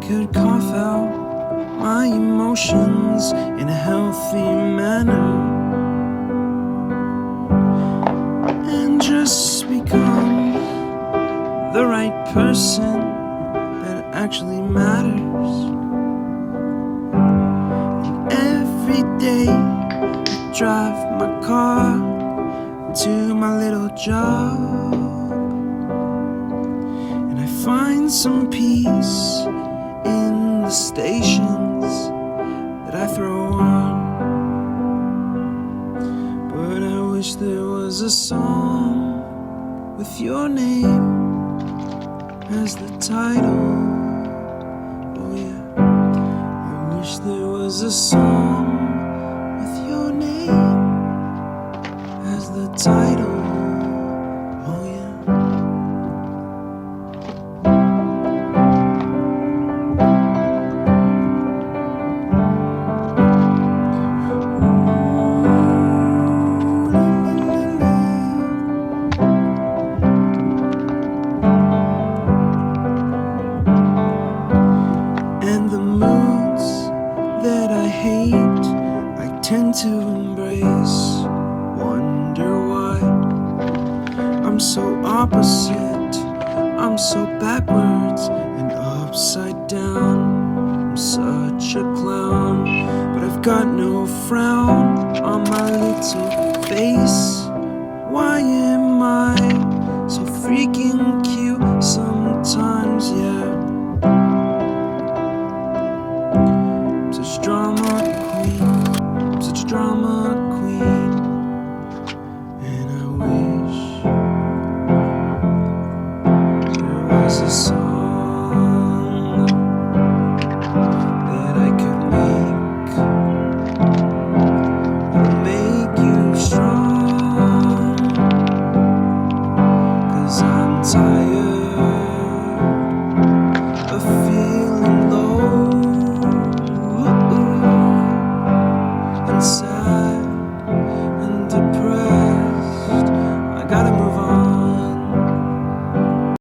could cough out my emotions in a healthy manner and just become the right person that actually matters. And every day I drive my car to my little job, and I find some peace in the stations that I throw on. But I wish there was a song with your name as the title. Oh yeah, I wish there was a song with your name as the title. Oh yeah. And the moods that I hate, I tend to embrace. Wonder why I'm so opposite, I'm so backwards and upside down. I'm such a clown, but I've got no frown on my little face. Why am I so freaking cute?